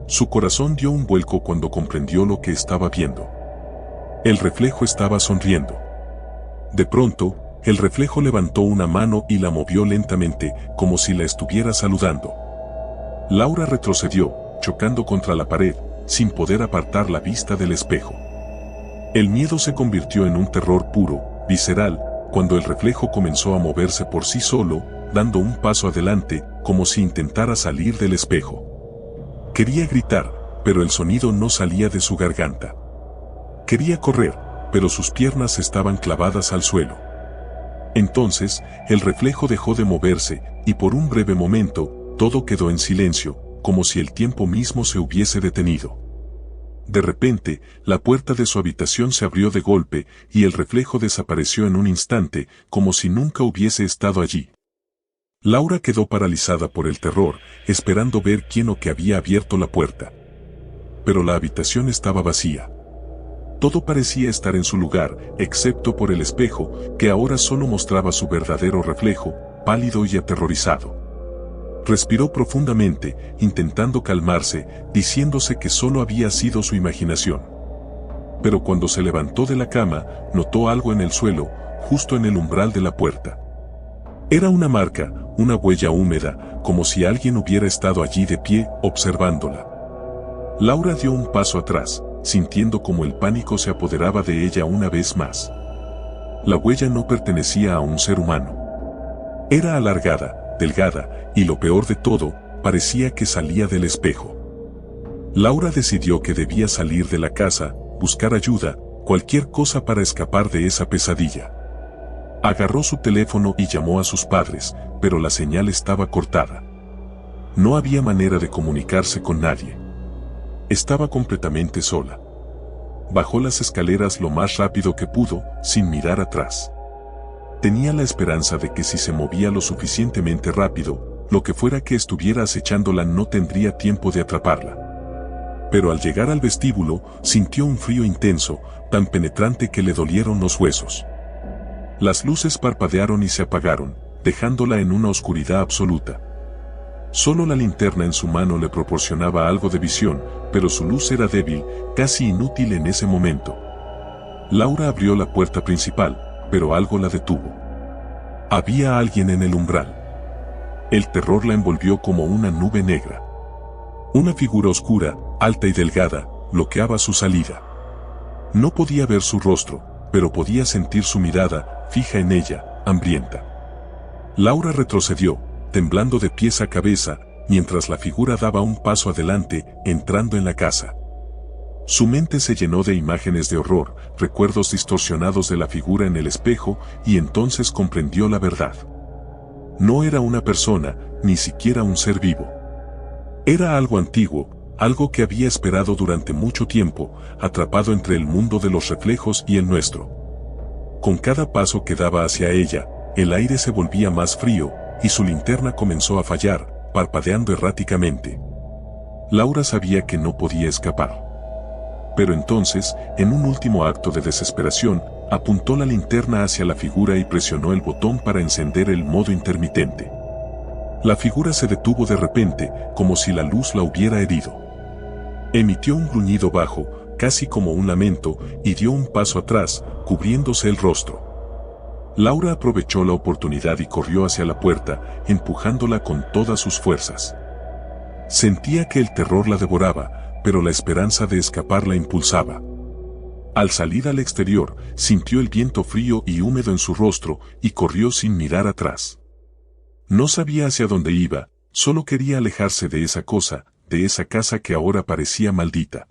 Su corazón dio un vuelco cuando comprendió lo que estaba viendo. El reflejo estaba sonriendo. De pronto, el reflejo levantó una mano y la movió lentamente, como si la estuviera saludando. Laura retrocedió, chocando contra la pared, sin poder apartar la vista del espejo. El miedo se convirtió en un terror puro, visceral, cuando el reflejo comenzó a moverse por sí solo, dando un paso adelante, como si intentara salir del espejo. Quería gritar, pero el sonido no salía de su garganta. Quería correr, pero sus piernas estaban clavadas al suelo. Entonces, el reflejo dejó de moverse, y por un breve momento, todo quedó en silencio, como si el tiempo mismo se hubiese detenido. De repente, la puerta de su habitación se abrió de golpe y el reflejo desapareció en un instante, como si nunca hubiese estado allí. Laura quedó paralizada por el terror, esperando ver quién o qué había abierto la puerta. Pero la habitación estaba vacía. Todo parecía estar en su lugar, excepto por el espejo, que ahora solo mostraba su verdadero reflejo, pálido y aterrorizado. Respiró profundamente, intentando calmarse, diciéndose que solo había sido su imaginación. Pero cuando se levantó de la cama, notó algo en el suelo, justo en el umbral de la puerta. Era una marca, una huella húmeda, como si alguien hubiera estado allí de pie, observándola. Laura dio un paso atrás, sintiendo como el pánico se apoderaba de ella una vez más. La huella no pertenecía a un ser humano. Era alargada, delgada, y lo peor de todo, parecía que salía del espejo. Laura decidió que debía salir de la casa, buscar ayuda, cualquier cosa para escapar de esa pesadilla. Agarró su teléfono y llamó a sus padres, pero la señal estaba cortada. No había manera de comunicarse con nadie. Estaba completamente sola. Bajó las escaleras lo más rápido que pudo, sin mirar atrás. Tenía la esperanza de que si se movía lo suficientemente rápido, lo que fuera que estuviera acechándola no tendría tiempo de atraparla. Pero al llegar al vestíbulo, sintió un frío intenso, tan penetrante que le dolieron los huesos. Las luces parpadearon y se apagaron, dejándola en una oscuridad absoluta. Solo la linterna en su mano le proporcionaba algo de visión, pero su luz era débil, casi inútil en ese momento. Laura abrió la puerta principal, pero algo la detuvo. Había alguien en el umbral. El terror la envolvió como una nube negra. Una figura oscura, alta y delgada, bloqueaba su salida. No podía ver su rostro, pero podía sentir su mirada, fija en ella, hambrienta. Laura retrocedió, temblando de pies a cabeza, mientras la figura daba un paso adelante, entrando en la casa. Su mente se llenó de imágenes de horror, recuerdos distorsionados de la figura en el espejo, y entonces comprendió la verdad. No era una persona, ni siquiera un ser vivo. Era algo antiguo, algo que había esperado durante mucho tiempo, atrapado entre el mundo de los reflejos y el nuestro. Con cada paso que daba hacia ella, el aire se volvía más frío, y su linterna comenzó a fallar, parpadeando erráticamente. Laura sabía que no podía escapar. Pero entonces, en un último acto de desesperación, apuntó la linterna hacia la figura y presionó el botón para encender el modo intermitente. La figura se detuvo de repente, como si la luz la hubiera herido. Emitió un gruñido bajo, casi como un lamento, y dio un paso atrás, cubriéndose el rostro. Laura aprovechó la oportunidad y corrió hacia la puerta, empujándola con todas sus fuerzas. Sentía que el terror la devoraba, pero la esperanza de escapar la impulsaba. Al salir al exterior, sintió el viento frío y húmedo en su rostro y corrió sin mirar atrás. No sabía hacia dónde iba, solo quería alejarse de esa cosa, de esa casa que ahora parecía maldita.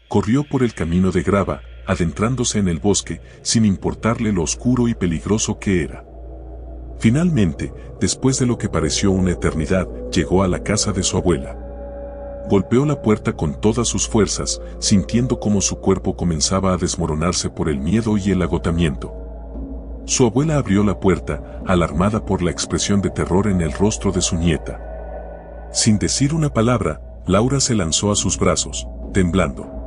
Corrió por el camino de grava, adentrándose en el bosque, sin importarle lo oscuro y peligroso que era. Finalmente, después de lo que pareció una eternidad, llegó a la casa de su abuela. Golpeó la puerta con todas sus fuerzas, sintiendo cómo su cuerpo comenzaba a desmoronarse por el miedo y el agotamiento. Su abuela abrió la puerta, alarmada por la expresión de terror en el rostro de su nieta. Sin decir una palabra, Laura se lanzó a sus brazos, temblando.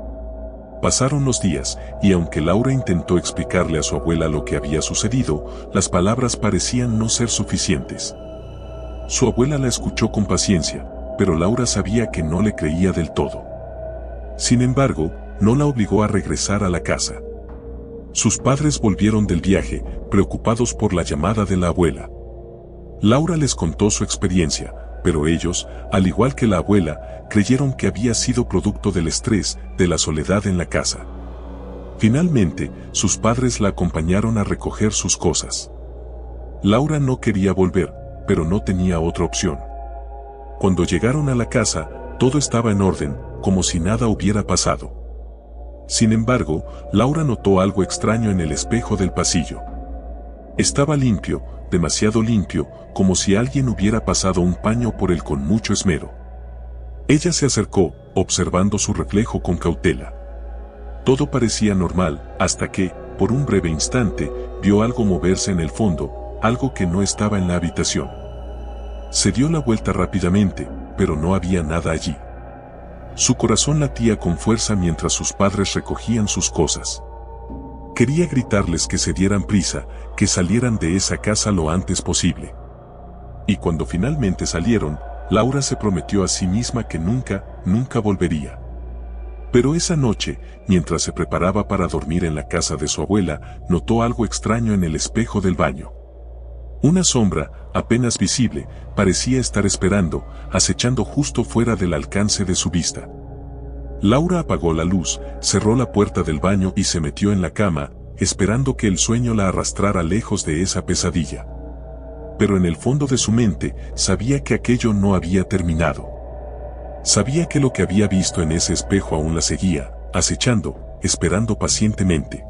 Pasaron los días, y aunque Laura intentó explicarle a su abuela lo que había sucedido, las palabras parecían no ser suficientes. Su abuela la escuchó con paciencia, pero Laura sabía que no le creía del todo. Sin embargo, no la obligó a regresar a la casa. Sus padres volvieron del viaje, preocupados por la llamada de la abuela. Laura les contó su experiencia, pero ellos, al igual que la abuela, creyeron que había sido producto del estrés, de la soledad en la casa. Finalmente, sus padres la acompañaron a recoger sus cosas. Laura no quería volver, pero no tenía otra opción. Cuando llegaron a la casa, todo estaba en orden, como si nada hubiera pasado. Sin embargo, Laura notó algo extraño en el espejo del pasillo. Estaba limpio, demasiado limpio, como si alguien hubiera pasado un paño por él con mucho esmero. Ella se acercó, observando su reflejo con cautela. Todo parecía normal, hasta que, por un breve instante, vio algo moverse en el fondo, algo que no estaba en la habitación. Se dio la vuelta rápidamente, pero no había nada allí. Su corazón latía con fuerza mientras sus padres recogían sus cosas. Quería gritarles que se dieran prisa, que salieran de esa casa lo antes posible. Y cuando finalmente salieron, Laura se prometió a sí misma que nunca volvería. Pero esa noche, mientras se preparaba para dormir en la casa de su abuela, notó algo extraño en el espejo del baño. Una sombra, apenas visible, parecía estar esperando, acechando justo fuera del alcance de su vista. Laura apagó la luz, cerró la puerta del baño y se metió en la cama, esperando que el sueño la arrastrara lejos de esa pesadilla. Pero en el fondo de su mente, sabía que aquello no había terminado. Sabía que lo que había visto en ese espejo aún la seguía, acechando, esperando pacientemente.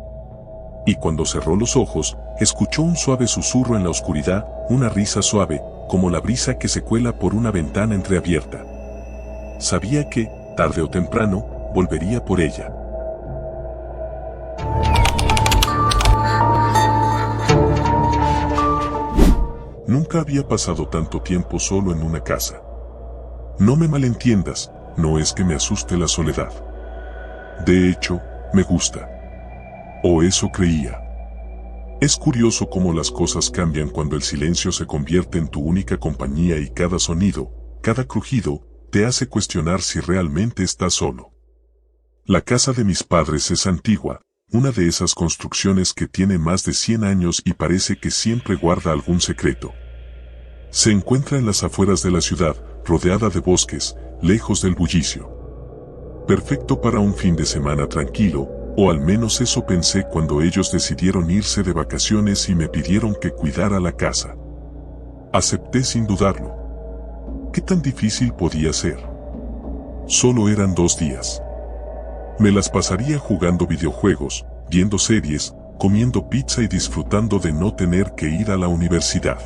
Y cuando cerró los ojos, escuchó un suave susurro en la oscuridad, una risa suave, como la brisa que se cuela por una ventana entreabierta. Sabía que, tarde o temprano, volvería por ella. Nunca había pasado tanto tiempo solo en una casa. No me malentiendas, no es que me asuste la soledad. De hecho, me gusta. O eso creía. Es curioso cómo las cosas cambian cuando el silencio se convierte en tu única compañía y cada sonido, cada crujido, te hace cuestionar si realmente estás solo. La casa de mis padres es antigua, una de esas construcciones que tiene más de 100 años y parece que siempre guarda algún secreto. Se encuentra en las afueras de la ciudad, rodeada de bosques, lejos del bullicio. Perfecto para un fin de semana tranquilo, o al menos eso pensé cuando ellos decidieron irse de vacaciones y me pidieron que cuidara la casa. Acepté sin dudarlo. ¿Qué tan difícil podía ser? Solo eran 2 días. Me las pasaría jugando videojuegos, viendo series, comiendo pizza y disfrutando de no tener que ir a la universidad.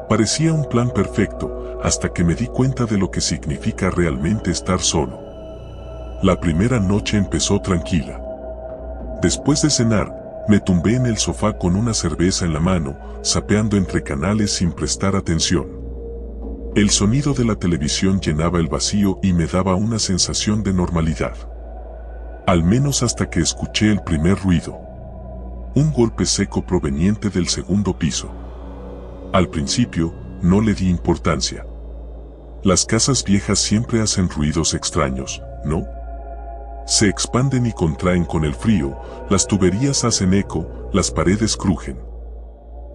Parecía un plan perfecto, hasta que me di cuenta de lo que significa realmente estar solo. La primera noche empezó tranquila. Después de cenar, me tumbé en el sofá con una cerveza en la mano, zapeando entre canales sin prestar atención. El sonido de la televisión llenaba el vacío y me daba una sensación de normalidad. Al menos hasta que escuché el primer ruido. Un golpe seco proveniente del segundo piso. Al principio, no le di importancia. Las casas viejas siempre hacen ruidos extraños, ¿no? Se expanden y contraen con el frío, las tuberías hacen eco, las paredes crujen.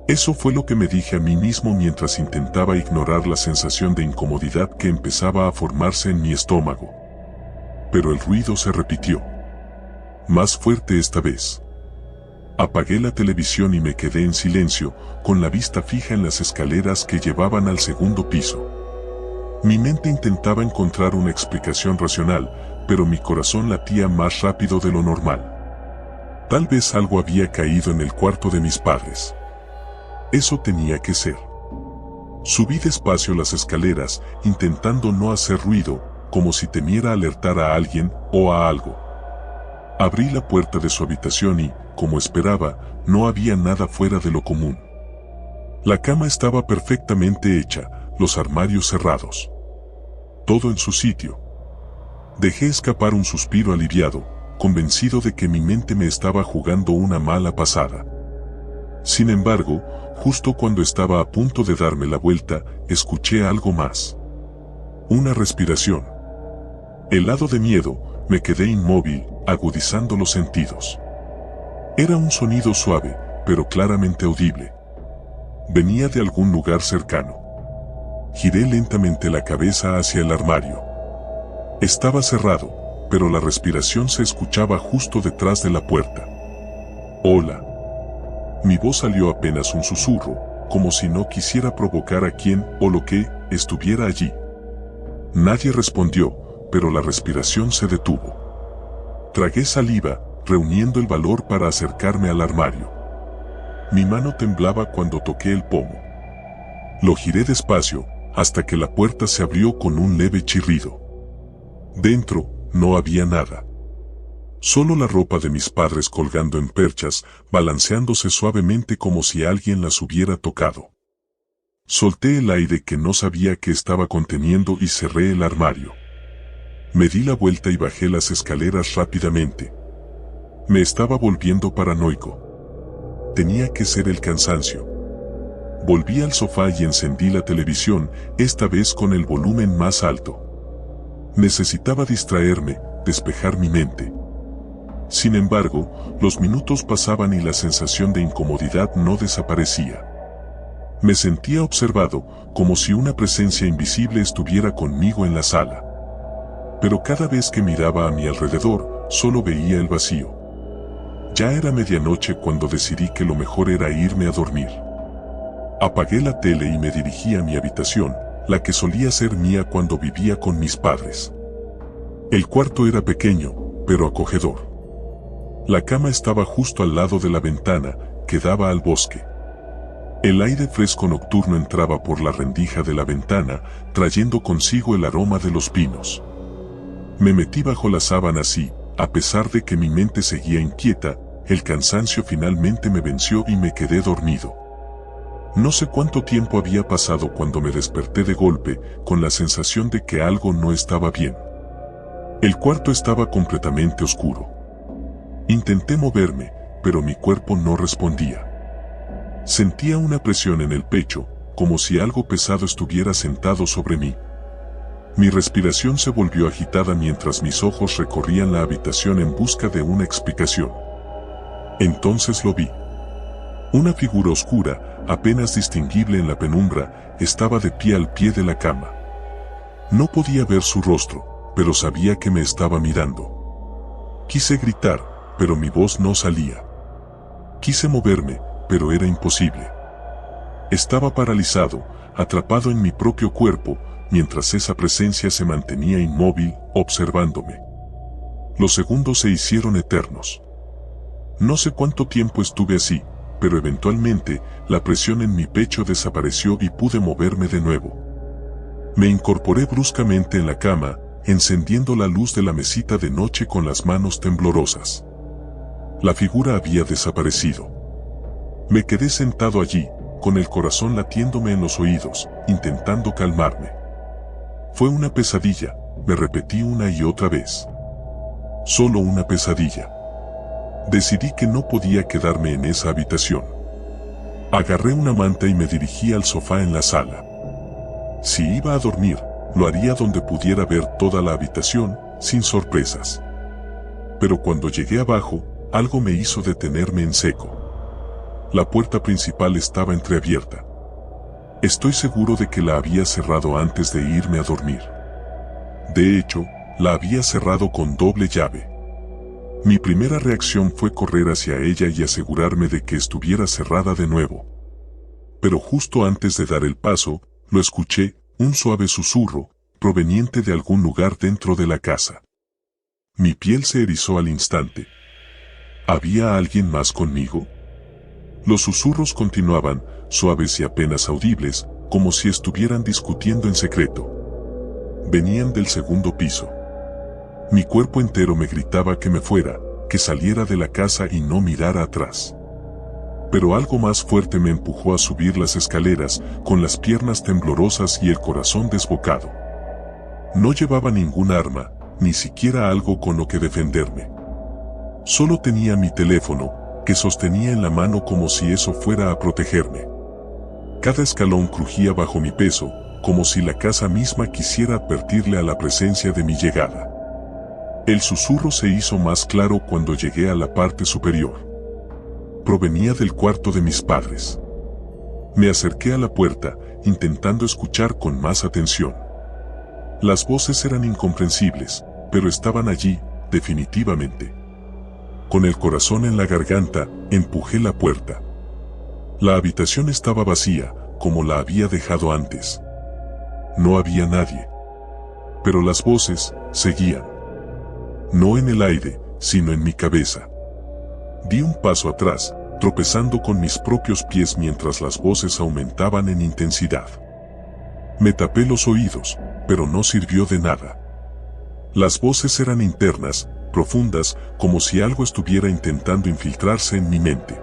Eso fue lo que me dije a mí mismo mientras intentaba ignorar la sensación de incomodidad que empezaba a formarse en mi estómago. Pero el ruido se repitió. Más fuerte esta vez. Apagué la televisión y me quedé en silencio, con la vista fija en las escaleras que llevaban al segundo piso. Mi mente intentaba encontrar una explicación racional, pero mi corazón latía más rápido de lo normal. Tal vez algo había caído en el cuarto de mis padres. Eso tenía que ser. Subí despacio las escaleras, intentando no hacer ruido, como si temiera alertar a alguien o a algo. Abrí la puerta de su habitación y, como esperaba, no había nada fuera de lo común. La cama estaba perfectamente hecha, los armarios cerrados. Todo en su sitio. Dejé escapar un suspiro aliviado, convencido de que mi mente me estaba jugando una mala pasada. Sin embargo, justo cuando estaba a punto de darme la vuelta, escuché algo más. Una respiración. Helado de miedo, me quedé inmóvil, agudizando los sentidos. Era un sonido suave, pero claramente audible. Venía de algún lugar cercano. Giré lentamente la cabeza hacia el armario. Estaba cerrado, pero la respiración se escuchaba justo detrás de la puerta. Hola. Mi voz salió apenas un susurro, como si no quisiera provocar a quien o lo que estuviera allí. Nadie respondió, pero la respiración se detuvo. Tragué saliva, reuniendo el valor para acercarme al armario. Mi mano temblaba cuando toqué el pomo. Lo giré despacio, hasta que la puerta se abrió con un leve chirrido. Dentro, no había nada. Solo la ropa de mis padres colgando en perchas, balanceándose suavemente como si alguien las hubiera tocado. Solté el aire que no sabía que estaba conteniendo y cerré el armario. Me di la vuelta y bajé las escaleras rápidamente. Me estaba volviendo paranoico. Tenía que ser el cansancio. Volví al sofá y encendí la televisión, esta vez con el volumen más alto. Necesitaba distraerme, despejar mi mente. Sin embargo, los minutos pasaban y la sensación de incomodidad no desaparecía. Me sentía observado, como si una presencia invisible estuviera conmigo en la sala. Pero cada vez que miraba a mi alrededor, solo veía el vacío. Ya era medianoche cuando decidí que lo mejor era irme a dormir. Apagué la tele y me dirigí a mi habitación, la que solía ser mía cuando vivía con mis padres. El cuarto era pequeño, pero acogedor. La cama estaba justo al lado de la ventana, que daba al bosque. El aire fresco nocturno entraba por la rendija de la ventana, trayendo consigo el aroma de los pinos. Me metí bajo las sábanas y, a pesar de que mi mente seguía inquieta, el cansancio finalmente me venció y me quedé dormido. No sé cuánto tiempo había pasado cuando me desperté de golpe, con la sensación de que algo no estaba bien. El cuarto estaba completamente oscuro. Intenté moverme, pero mi cuerpo no respondía. Sentía una presión en el pecho, como si algo pesado estuviera sentado sobre mí. Mi respiración se volvió agitada mientras mis ojos recorrían la habitación en busca de una explicación. Entonces lo vi. Una figura oscura, apenas distinguible en la penumbra, estaba de pie al pie de la cama. No podía ver su rostro, pero sabía que me estaba mirando. Quise gritar, pero mi voz no salía. Quise moverme, pero era imposible. Estaba paralizado, atrapado en mi propio cuerpo, mientras esa presencia se mantenía inmóvil, observándome. Los segundos se hicieron eternos. No sé cuánto tiempo estuve así, pero eventualmente, la presión en mi pecho desapareció y pude moverme de nuevo. Me incorporé bruscamente en la cama, encendiendo la luz de la mesita de noche con las manos temblorosas. La figura había desaparecido. Me quedé sentado allí, con el corazón latiéndome en los oídos, intentando calmarme. Fue una pesadilla, me repetí una y otra vez. Solo una pesadilla. Decidí que no podía quedarme en esa habitación. Agarré una manta y me dirigí al sofá en la sala. Si iba a dormir, lo haría donde pudiera ver toda la habitación, sin sorpresas. Pero cuando llegué abajo, algo me hizo detenerme en seco. La puerta principal estaba entreabierta. Estoy seguro de que la había cerrado antes de irme a dormir. De hecho, la había cerrado con doble llave. Mi primera reacción fue correr hacia ella y asegurarme de que estuviera cerrada de nuevo. Pero justo antes de dar el paso, lo escuché, un suave susurro, proveniente de algún lugar dentro de la casa. Mi piel se erizó al instante. ¿Había alguien más conmigo? Los susurros continuaban, suaves y apenas audibles, como si estuvieran discutiendo en secreto. Venían del segundo piso. Mi cuerpo entero me gritaba que me fuera, que saliera de la casa y no mirara atrás. Pero algo más fuerte me empujó a subir las escaleras, con las piernas temblorosas y el corazón desbocado. No llevaba ningún arma, ni siquiera algo con lo que defenderme. Solo tenía mi teléfono, que sostenía en la mano como si eso fuera a protegerme. Cada escalón crujía bajo mi peso, como si la casa misma quisiera advertirle a la presencia de mi llegada. El susurro se hizo más claro cuando llegué a la parte superior. Provenía del cuarto de mis padres. Me acerqué a la puerta, intentando escuchar con más atención. Las voces eran incomprensibles, pero estaban allí, definitivamente. Con el corazón en la garganta, empujé la puerta. La habitación estaba vacía, como la había dejado antes. No había nadie. Pero las voces seguían. No en el aire, sino en mi cabeza. Di un paso atrás, tropezando con mis propios pies mientras las voces aumentaban en intensidad. Me tapé los oídos, pero no sirvió de nada. Las voces eran internas, profundas, como si algo estuviera intentando infiltrarse en mi mente.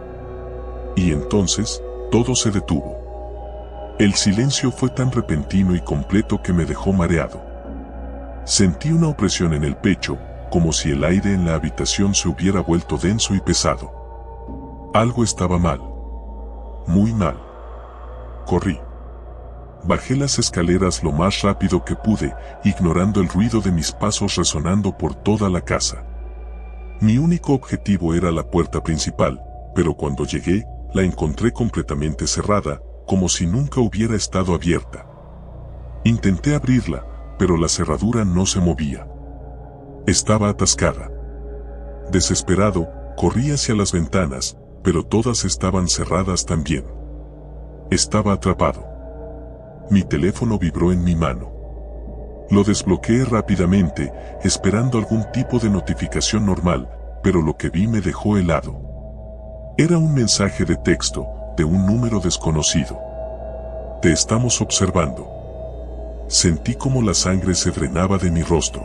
Y entonces, todo se detuvo. El silencio fue tan repentino y completo que me dejó mareado. Sentí una opresión en el pecho, como si el aire en la habitación se hubiera vuelto denso y pesado. Algo estaba mal. Muy mal. Corrí. Bajé las escaleras lo más rápido que pude, ignorando el ruido de mis pasos resonando por toda la casa. Mi único objetivo era la puerta principal, pero cuando llegué, la encontré completamente cerrada, como si nunca hubiera estado abierta. Intenté abrirla, pero la cerradura no se movía. Estaba atascada. Desesperado, corrí hacia las ventanas, pero todas estaban cerradas también. Estaba atrapado. Mi teléfono vibró en mi mano. Lo desbloqueé rápidamente, esperando algún tipo de notificación normal, pero lo que vi me dejó helado. Era un mensaje de texto, de un número desconocido. Te estamos observando. Sentí como la sangre se drenaba de mi rostro.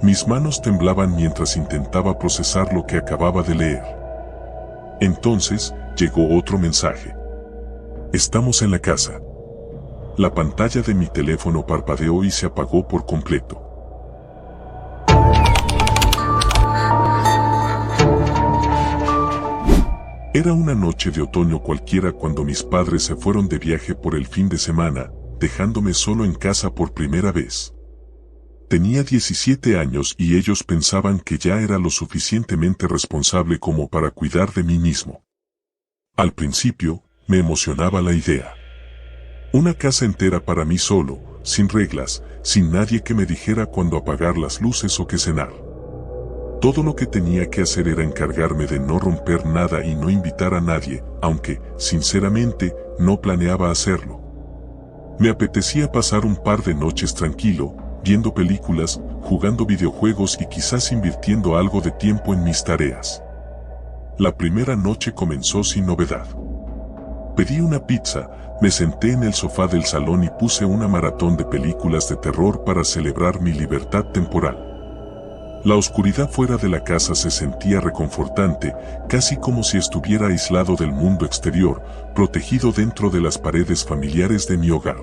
Mis manos temblaban mientras intentaba procesar lo que acababa de leer. Entonces, llegó otro mensaje. Estamos en la casa. La pantalla de mi teléfono parpadeó y se apagó por completo. Era una noche de otoño cualquiera cuando mis padres se fueron de viaje por el fin de semana, dejándome solo en casa por primera vez. Tenía 17 años y ellos pensaban que ya era lo suficientemente responsable como para cuidar de mí mismo. Al principio, me emocionaba la idea. Una casa entera para mí solo, sin reglas, sin nadie que me dijera cuándo apagar las luces o qué cenar. Todo lo que tenía que hacer era encargarme de no romper nada y no invitar a nadie, aunque, sinceramente, no planeaba hacerlo. Me apetecía pasar un par de noches tranquilo, viendo películas, jugando videojuegos y quizás invirtiendo algo de tiempo en mis tareas. La primera noche comenzó sin novedad. Pedí una pizza, me senté en el sofá del salón y puse una maratón de películas de terror para celebrar mi libertad temporal. La oscuridad fuera de la casa se sentía reconfortante, casi como si estuviera aislado del mundo exterior, protegido dentro de las paredes familiares de mi hogar.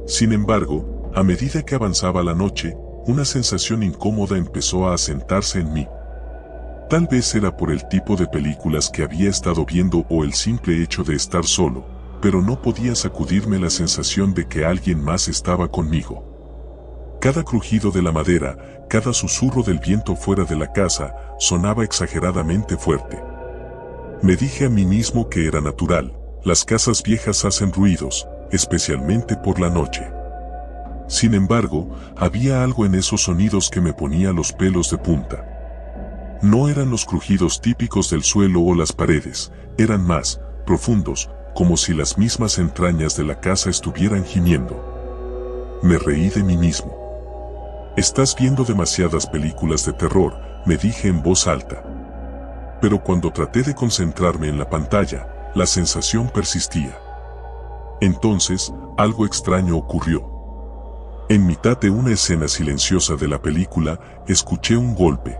Sin embargo, a medida que avanzaba la noche, una sensación incómoda empezó a asentarse en mí. Tal vez era por el tipo de películas que había estado viendo o el simple hecho de estar solo, pero no podía sacudirme la sensación de que alguien más estaba conmigo. Cada crujido de la madera, cada susurro del viento fuera de la casa, sonaba exageradamente fuerte. Me dije a mí mismo que era natural, las casas viejas hacen ruidos, especialmente por la noche. Sin embargo, había algo en esos sonidos que me ponía los pelos de punta. No eran los crujidos típicos del suelo o las paredes, eran más profundos, como si las mismas entrañas de la casa estuvieran gimiendo. Me reí de mí mismo. Estás viendo demasiadas películas de terror, me dije en voz alta. Pero cuando traté de concentrarme en la pantalla, la sensación persistía. Entonces, algo extraño ocurrió. En mitad de una escena silenciosa de la película, escuché un golpe.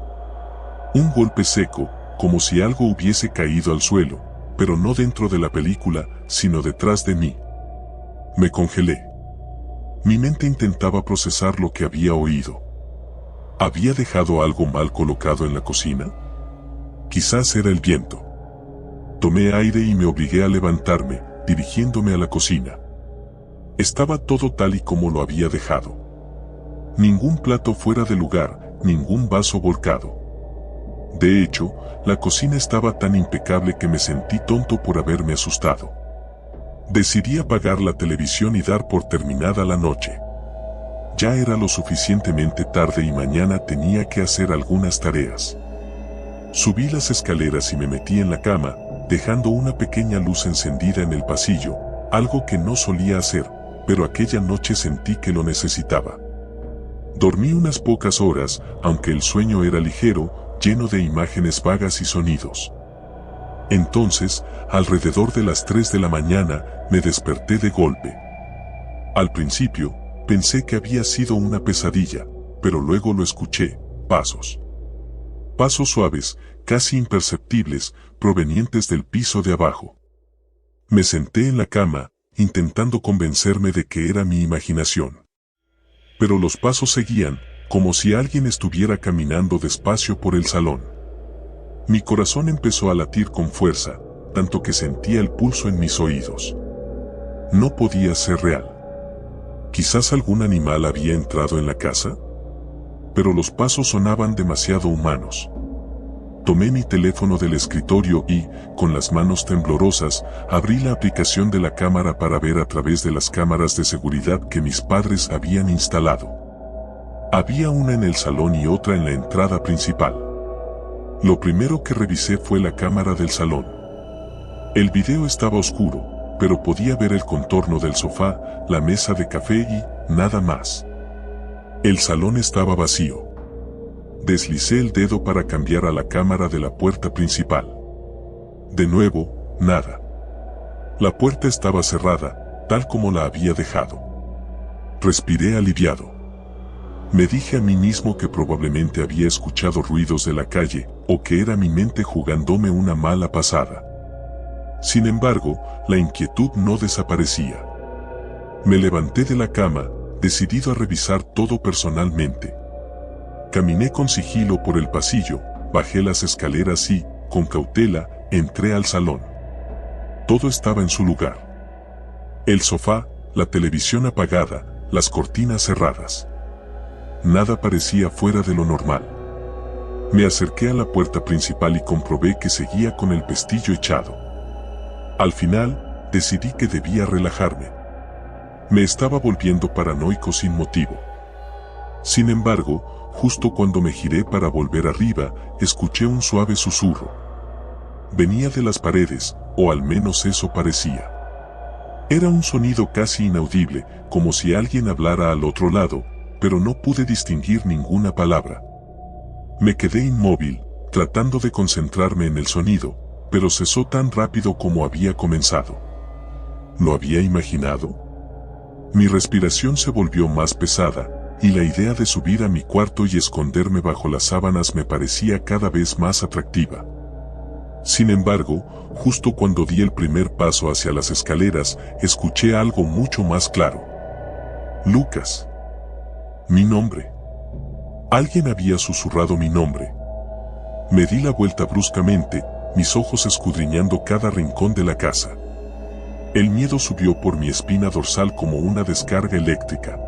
Un golpe seco, como si algo hubiese caído al suelo, pero no dentro de la película, sino detrás de mí. Me congelé. Mi mente intentaba procesar lo que había oído. ¿Había dejado algo mal colocado en la cocina? Quizás era el viento. Tomé aire y me obligué a levantarme, dirigiéndome a la cocina. Estaba todo tal y como lo había dejado. Ningún plato fuera de lugar, ningún vaso volcado. De hecho, la cocina estaba tan impecable que me sentí tonto por haberme asustado. Decidí apagar la televisión y dar por terminada la noche. Ya era lo suficientemente tarde y mañana tenía que hacer algunas tareas. Subí las escaleras y me metí en la cama, dejando una pequeña luz encendida en el pasillo, algo que no solía hacer, pero aquella noche sentí que lo necesitaba. Dormí unas pocas horas, aunque el sueño era ligero, lleno de imágenes vagas y sonidos. Entonces, alrededor de las 3 de la mañana, me desperté de golpe. Al principio, pensé que había sido una pesadilla, pero luego lo escuché, pasos. Pasos suaves, casi imperceptibles, provenientes del piso de abajo. Me senté en la cama, intentando convencerme de que era mi imaginación. Pero los pasos seguían, como si alguien estuviera caminando despacio por el salón. Mi corazón empezó a latir con fuerza, tanto que sentía el pulso en mis oídos. No podía ser real. ¿Quizás algún animal había entrado en la casa? Pero los pasos sonaban demasiado humanos. Tomé mi teléfono del escritorio y, con las manos temblorosas, abrí la aplicación de la cámara para ver a través de las cámaras de seguridad que mis padres habían instalado. Había una en el salón y otra en la entrada principal. Lo primero que revisé fue la cámara del salón. El video estaba oscuro, pero podía ver el contorno del sofá, la mesa de café y nada más. El salón estaba vacío. Deslicé el dedo para cambiar a la cámara de la puerta principal. De nuevo, nada. La puerta estaba cerrada, tal como la había dejado. Respiré aliviado. Me dije a mí mismo que probablemente había escuchado ruidos de la calle, o que era mi mente jugándome una mala pasada. Sin embargo, la inquietud no desaparecía. Me levanté de la cama, decidido a revisar todo personalmente. Caminé con sigilo por el pasillo, bajé las escaleras y, con cautela, entré al salón. Todo estaba en su lugar. El sofá, la televisión apagada, las cortinas cerradas. Nada parecía fuera de lo normal. Me acerqué a la puerta principal y comprobé que seguía con el pestillo echado. Al final, decidí que debía relajarme. Me estaba volviendo paranoico sin motivo. Sin embargo, justo cuando me giré para volver arriba, escuché un suave susurro. Venía de las paredes, o al menos eso parecía. Era un sonido casi inaudible, como si alguien hablara al otro lado, pero no pude distinguir ninguna palabra. Me quedé inmóvil, tratando de concentrarme en el sonido, pero cesó tan rápido como había comenzado. ¿Lo había imaginado? Mi respiración se volvió más pesada, y la idea de subir a mi cuarto y esconderme bajo las sábanas me parecía cada vez más atractiva. Sin embargo, justo cuando di el primer paso hacia las escaleras, escuché algo mucho más claro. Lucas. Mi nombre. Alguien había susurrado mi nombre. Me di la vuelta bruscamente, mis ojos escudriñando cada rincón de la casa. El miedo subió por mi espina dorsal como una descarga eléctrica.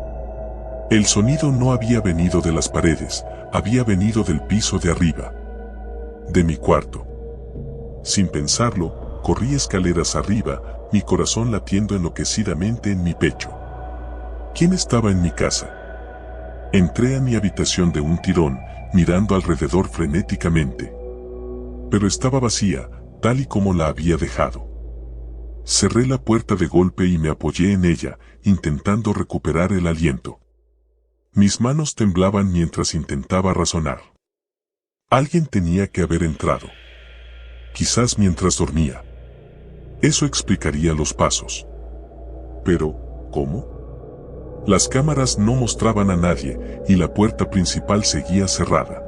El sonido no había venido de las paredes, había venido del piso de arriba. De mi cuarto. Sin pensarlo, corrí escaleras arriba, mi corazón latiendo enloquecidamente en mi pecho. ¿Quién estaba en mi casa? Entré a mi habitación de un tirón, mirando alrededor frenéticamente. Pero estaba vacía, tal y como la había dejado. Cerré la puerta de golpe y me apoyé en ella, intentando recuperar el aliento. Mis manos temblaban mientras intentaba razonar. Alguien tenía que haber entrado. Quizás mientras dormía. Eso explicaría los pasos. Pero, ¿cómo? Las cámaras no mostraban a nadie, y la puerta principal seguía cerrada.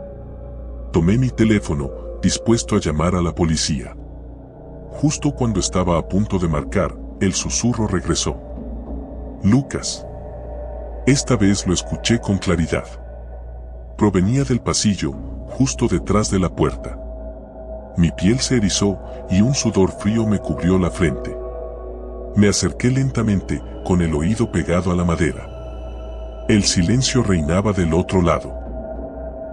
Tomé mi teléfono, dispuesto a llamar a la policía. Justo cuando estaba a punto de marcar, el susurro regresó. Lucas. Esta vez lo escuché con claridad. Provenía del pasillo, justo detrás de la puerta. Mi piel se erizó y un sudor frío me cubrió la frente. Me acerqué lentamente, con el oído pegado a la madera. El silencio reinaba del otro lado.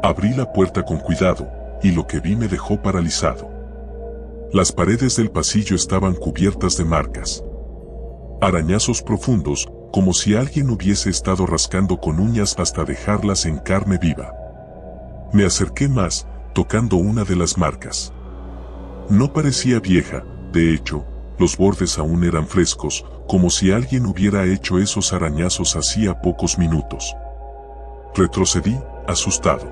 Abrí la puerta con cuidado, y lo que vi me dejó paralizado. Las paredes del pasillo estaban cubiertas de marcas. Arañazos profundos, como si alguien hubiese estado rascando con uñas hasta dejarlas en carne viva. Me acerqué más, tocando una de las marcas. No parecía vieja, de hecho, los bordes aún eran frescos, como si alguien hubiera hecho esos arañazos hacía pocos minutos. Retrocedí, asustado.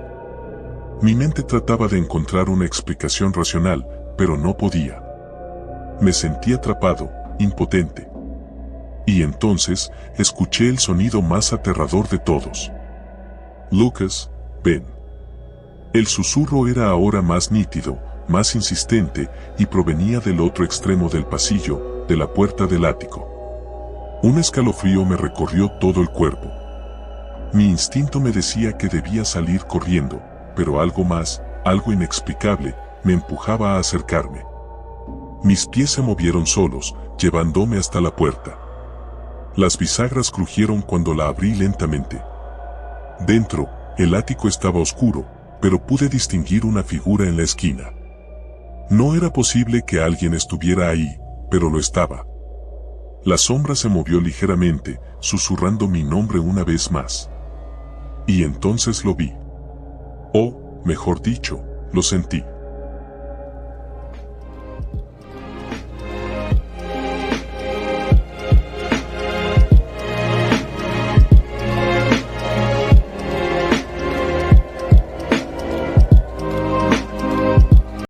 Mi mente trataba de encontrar una explicación racional, pero no podía. Me sentí atrapado, impotente. Y entonces, escuché el sonido más aterrador de todos. Lucas, ven. El susurro era ahora más nítido, más insistente, y provenía del otro extremo del pasillo, de la puerta del ático. Un escalofrío me recorrió todo el cuerpo. Mi instinto me decía que debía salir corriendo, pero algo más, algo inexplicable, me empujaba a acercarme. Mis pies se movieron solos, llevándome hasta la puerta. Las bisagras crujieron cuando la abrí lentamente. Dentro, el ático estaba oscuro, pero pude distinguir una figura en la esquina. No era posible que alguien estuviera ahí, pero lo estaba. La sombra se movió ligeramente, susurrando mi nombre una vez más. Y entonces lo vi. O, mejor dicho, lo sentí.